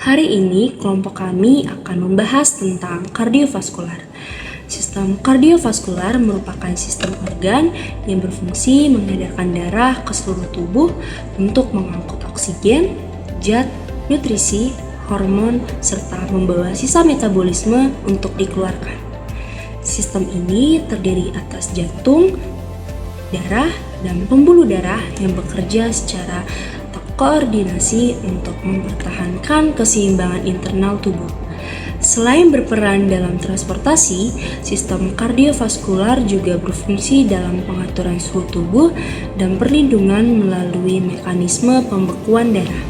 Hari ini kelompok kami akan membahas tentang kardiovaskular. Sistem kardiovaskular merupakan sistem organ yang berfungsi mengedarkan darah ke seluruh tubuh untuk mengangkut oksigen, zat, nutrisi, hormon, serta membawa sisa metabolisme untuk dikeluarkan. Sistem ini terdiri atas jantung, darah, dan pembuluh darah yang bekerja secara koordinasi untuk mempertahankan keseimbangan internal tubuh. Selain berperan dalam transportasi, sistem kardiovaskular juga berfungsi dalam pengaturan suhu tubuh dan perlindungan melalui mekanisme pembekuan darah.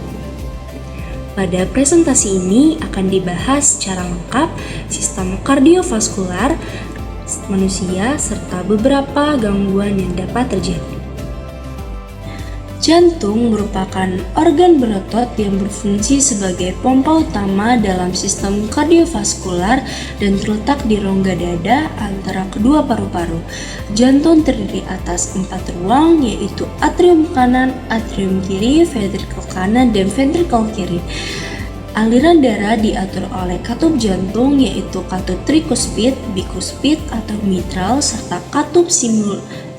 Pada presentasi ini akan dibahas secara lengkap sistem kardiovaskular manusia serta beberapa gangguan yang dapat terjadi. Jantung merupakan organ berotot yang berfungsi sebagai pompa utama dalam sistem kardiovaskular dan terletak di rongga dada antara kedua paru-paru. Jantung terdiri atas 4 ruang, yaitu atrium kanan, atrium kiri, ventrikel kanan, dan ventrikel kiri. Aliran darah diatur oleh katup jantung, yaitu katup trikuspid, bikuspid atau mitral, serta katup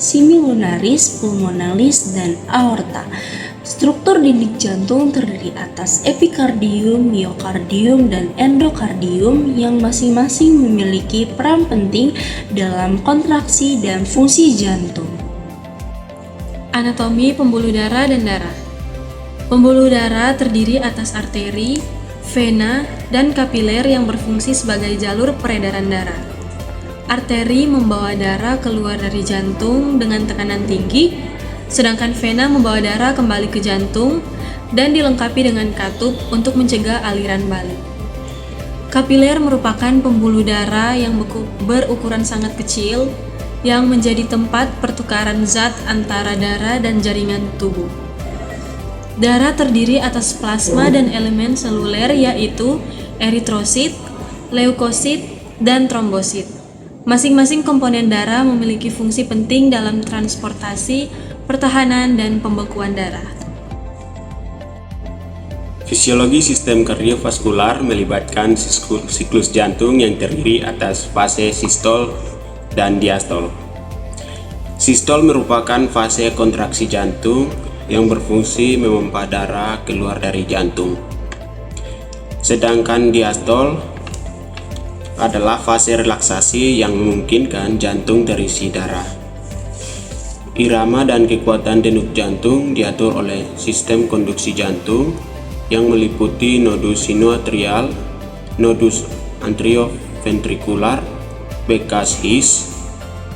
semilunaris, pulmonalis, dan aorta. Struktur dinding jantung terdiri atas epikardium, miokardium, dan endokardium yang masing-masing memiliki peran penting dalam kontraksi dan fungsi jantung. Anatomi pembuluh darah dan darah. Pembuluh darah terdiri atas arteri, vena, dan kapiler yang berfungsi sebagai jalur peredaran darah. Arteri membawa darah keluar dari jantung dengan tekanan tinggi, sedangkan vena membawa darah kembali ke jantung dan dilengkapi dengan katup untuk mencegah aliran balik. Kapiler merupakan pembuluh darah yang berukuran sangat kecil yang menjadi tempat pertukaran zat antara darah dan jaringan tubuh. Darah terdiri atas plasma dan elemen seluler, yaitu eritrosit, leukosit, dan trombosit. Masing-masing komponen darah memiliki fungsi penting dalam transportasi, pertahanan, dan pembekuan darah. Fisiologi sistem kardiovaskular melibatkan siklus jantung yang terdiri atas fase sistol dan diastol. Sistol merupakan fase kontraksi jantung yang berfungsi memompa darah keluar dari jantung. Sedangkan diastol adalah fase relaksasi yang memungkinkan jantung terisi darah. Irama dan kekuatan denyut jantung diatur oleh sistem konduksi jantung yang meliputi nodus sinoatrial, nodus anterioventrikular, bekas His,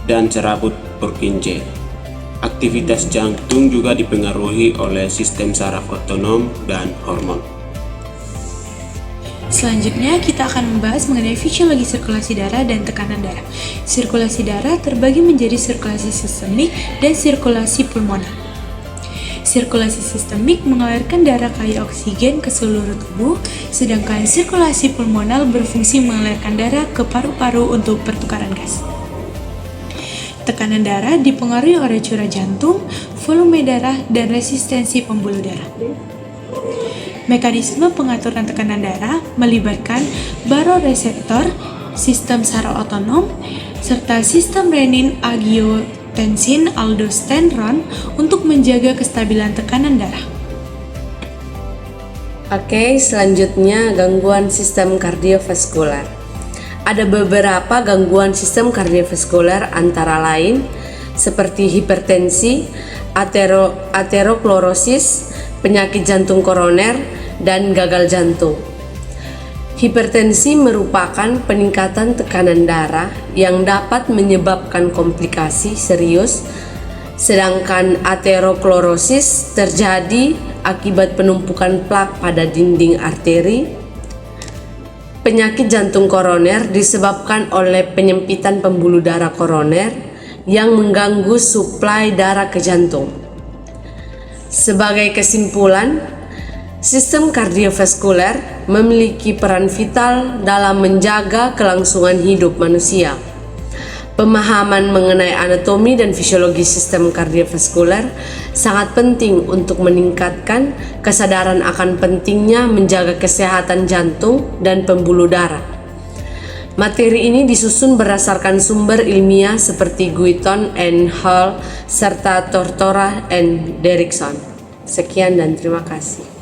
dan cerabut Purkinje. Aktivitas jantung juga dipengaruhi oleh sistem saraf otonom dan hormon. Selanjutnya kita akan membahas mengenai fisiologi sirkulasi darah dan tekanan darah. Sirkulasi darah terbagi menjadi sirkulasi sistemik dan sirkulasi pulmoner. Sirkulasi sistemik mengalirkan darah kaya oksigen ke seluruh tubuh, sedangkan sirkulasi pulmoner berfungsi mengalirkan darah ke paru-paru untuk pertukaran gas. Tekanan darah dipengaruhi oleh curah jantung, volume darah, dan resistensi pembuluh darah. Mekanisme pengaturan tekanan darah melibatkan baroreseptor, sistem saraf otonom, serta sistem renin-angiotensin-aldosteron untuk menjaga kestabilan tekanan darah. Oke, selanjutnya gangguan sistem kardiovaskular. Ada beberapa gangguan sistem kardiovaskular antara lain seperti hipertensi, aterosklerosis, penyakit jantung koroner, dan gagal jantung. Hipertensi merupakan peningkatan tekanan darah yang dapat menyebabkan komplikasi serius, sedangkan aterosklerosis terjadi akibat penumpukan plak pada dinding arteri. Penyakit jantung koroner disebabkan oleh penyempitan pembuluh darah koroner yang mengganggu suplai darah ke jantung. Sebagai kesimpulan, sistem kardiovaskuler memiliki peran vital dalam menjaga kelangsungan hidup manusia. Pemahaman mengenai anatomi dan fisiologi sistem kardiovaskuler sangat penting untuk meningkatkan kesadaran akan pentingnya menjaga kesehatan jantung dan pembuluh darah. Materi ini disusun berdasarkan sumber ilmiah seperti Guiton and Hall serta Tortora and Derrickson. Sekian dan terima kasih.